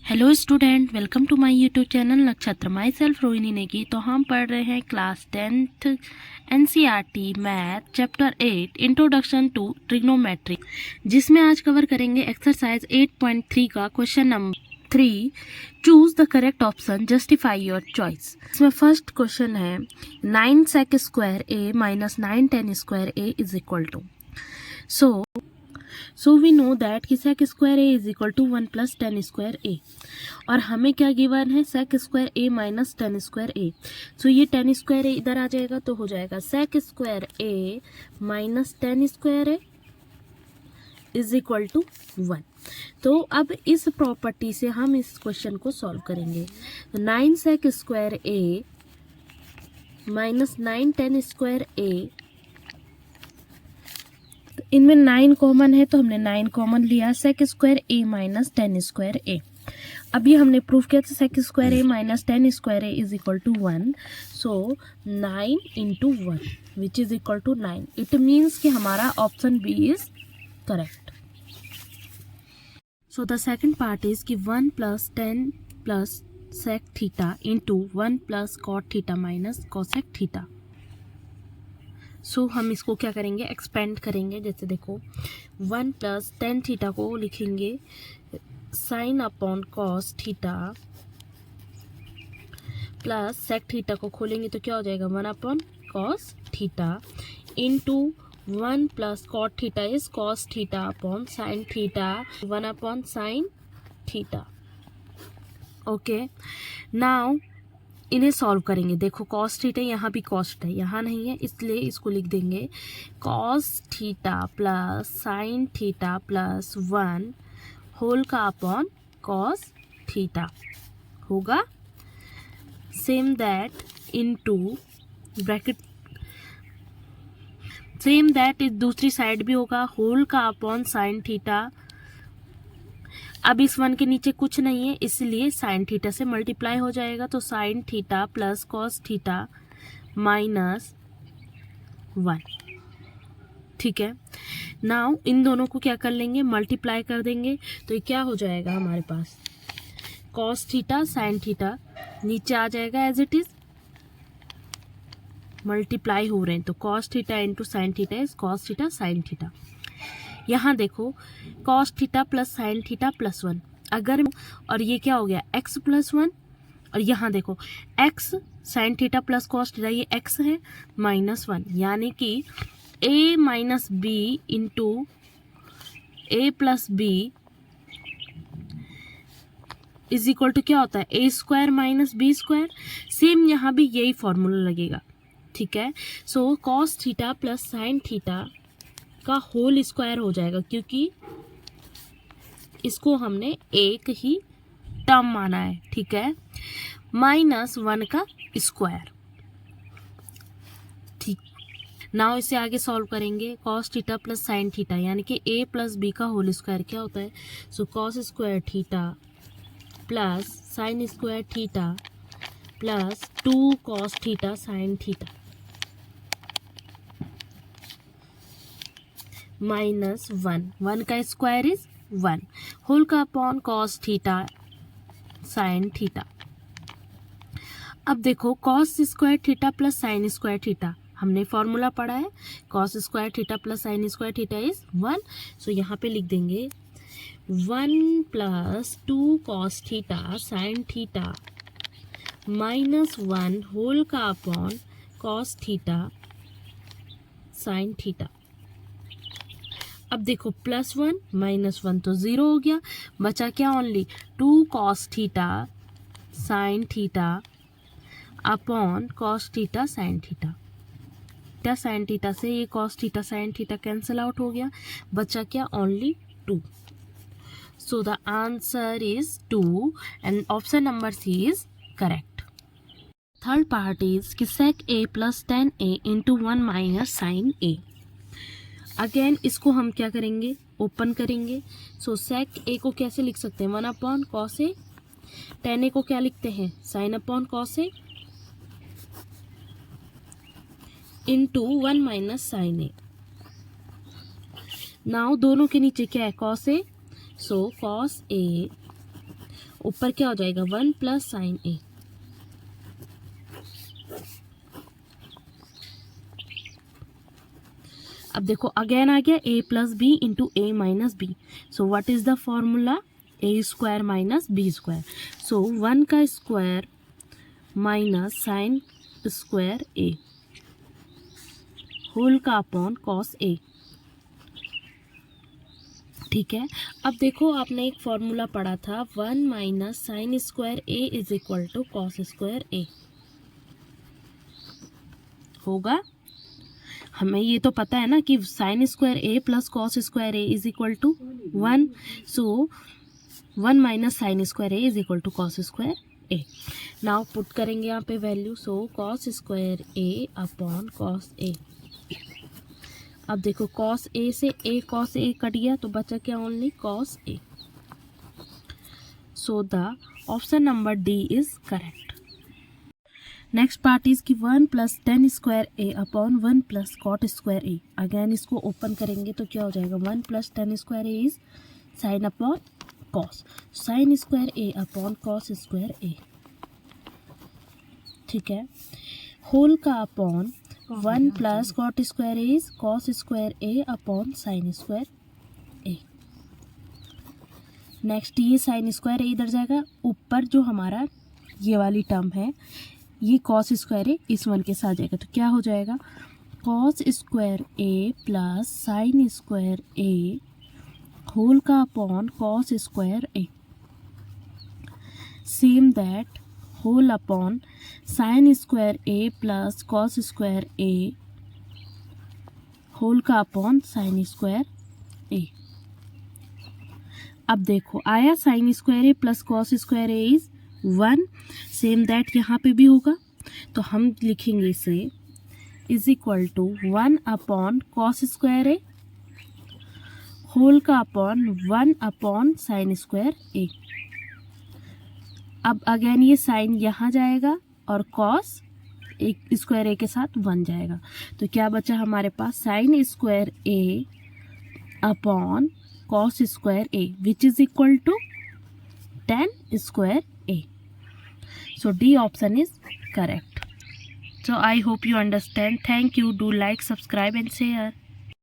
Hello student, welcome to my YouTube channel Nakshatra. Myself Rohini Negi. तो हम पढ़ रहे हैं class 10th NCERT math chapter 8 introduction to trigonometry, जिसमें आज कवर करेंगे एक्सरसाइज 8.3 का question number 3। Choose the correct option, justify your choice. इसमें फर्स्ट क्वेश्चन है 9 sec square A minus 9 tan square A is equal to. So we know that कि sec square A is equal to 1 plus tan square ए, और हमें क्या given है sec square A minus tan square ए। सो ये tan square ए इधर आ जाएगा तो हो जाएगा sec square A minus tan square A is equal to 1। तो अब इस प्रॉपर्टी से हम इस क्वेश्चन को सॉल्व करेंगे। तो 9 sec square A minus 9 tan square ए, इनमें 9 कॉमन है तो हमने 9 कॉमन लिया। sec square A minus tan square A, अभी हमने प्रूफ किया था sec square A minus tan square A is equal to 1। So 9 into 1 which is equal to 9। It means कि हमारा option B is correct. So the second part is कि 1 plus 10 plus sec theta into 1 plus cot theta minus cosec theta. So हम इसको क्या करेंगे, expand करेंगे। जैसे देखो 1 प्लस टेन थीटा को लिखेंगे sine upon cos theta, plus sec theta को खोलेंगे तो क्या हो जाएगा 1 upon cos theta into 1 plus cot theta is cos theta upon sine theta 1 upon sine theta. Okay, now इन्हें सॉल्व करेंगे। देखो कॉस थीटा यहाँ भी कॉस्ट है, यहाँ नहीं है, इसलिए इसको लिख देंगे cos theta plus sine theta plus 1 whole का अपॉन कॉस थीटा होगा। Same that into bracket, same that इस दूसरी साइड भी होगा होल का अपॉन साइन थीटा। अब इस 1 के नीचे कुछ नहीं है इसलिए साइन थीटा से मल्टीप्लाई हो जाएगा, तो sign theta plus cos theta minus 1। ठीक है, नाउ इन दोनों को क्या कर लेंगे, मल्टीप्लाई कर देंगे। तो ये क्या हो जाएगा हमारे पास कॉस थीटा साइन थीटा नीचे आ जाएगा एज इट इज, मल्टीप्लाई हो रहे हैं तो cos theta into sine theta is cos theta sine theta. यहाँ देखो cos theta plus sine theta plus 1, अगर और ये क्या हो गया x प्लस 1, और यहाँ देखो x sine theta plus cos theta ये x है माइनस 1, यानी कि a minus B into A plus B is equal to क्या होता है a square minus B square. Same यहाँ भी यही फॉर्मूला लगेगा। ठीक है, so cos theta plus sine theta का होल स्क्वायर हो जाएगा, क्योंकि इसको हमने एक ही टर्म माना है। ठीक है, माइनस 1 का स्क्वायर। ठीक, नाउ इसे आगे सॉल्व करेंगे। Cos theta plus sine theta यानी कि a प्लस बी का होल स्क्वायर क्या होता है, so cos square theta plus sine square theta plus 2 cos theta sine theta minus 1 का स्क्वायर इज 1 होल का upon cos theta sine theta. अब देखो cos square theta plus sine square theta हमने formula पढ़ा है, cos square theta plus sine square theta is 1। सो यहाँ पे लिख देंगे 1 plus 2 cos theta sine theta minus 1 whole का upon cos theta sine theta. अब देखो प्लस 1 माइनस 1 तो 0 हो गया, बचा क्या only 2 cos theta sine theta upon cos theta sine theta. Sine theta से ये cos theta sine theta cancel out हो गया, बचा क्या only 2। So the answer is 2 and option number C is correct. Third part is कि sec a plus tan a into 1 minus sine a। Again इसको हम क्या करेंगे, ओपन करेंगे। सो sec a को कैसे लिख सकते हैं 1 upon cos A, tan a को क्या लिखते हैं साइन अपॉन कॉस ए इंटू 1 माइनस साइन ए। नाउ दोनों के नीचे क्या है cos A, so cos A ऊपर क्या हो जाएगा 1 प्लस साइन ए। अब देखो अगेन आ गया a plus B into A minus B. So what is the formula? A square minus B square. So 1 का square minus sine square A whole का अपॉन कॉस ए। ठीक है, अब देखो आपने एक फॉर्मूला पढ़ा था 1 minus sine square A is equal to cos square A. होगा, हमें ये तो पता है ना कि sine square A plus cos square A is equal to 1। So 1 minus sine square A is equal to cos square A. Now put करेंगे यहाँ पे value. So cos square A upon cos A. अब देखो cos A से ए cos A cut गया तो बचा क्या? Only cos A. So the option number D is correct. Next part is कि 1 plus tan square A upon 1 plus cot square A. Again इसको open करेंगे तो क्या हो जाएगा? 1 plus tan square A is sine upon cos, sine square A upon cos square A. ठीक है, whole का upon 1 plus cot square A is cos square A upon sine square A. Next ये sign square ए इधर जाएगा, ऊपर जो हमारा ये वाली टर्म है ये कॉस स्क्वायर ए इस वन के साथ जाएगा तो क्या हो जाएगा? Cos square A plus sine square A whole का upon cos square A. Same that whole upon sine square A plus cos square A whole का अपॉन साइन स्क्वायर ए। अब देखो आया sine square A plus cos square A is 1। Same that यहाँ पे भी होगा तो हम लिखेंगे इसे is equal to 1 upon cos square A whole का upon 1 upon sine square A. अब अगेन ये साइन यहाँ जाएगा और कॉस एक स्क्वायर ए के साथ 1 जाएगा तो क्या बचा हमारे पास? Sine square A upon cos square A which is equal to tan square A. So D option is correct. So I hope you understand. Thank you. Do like, subscribe and share.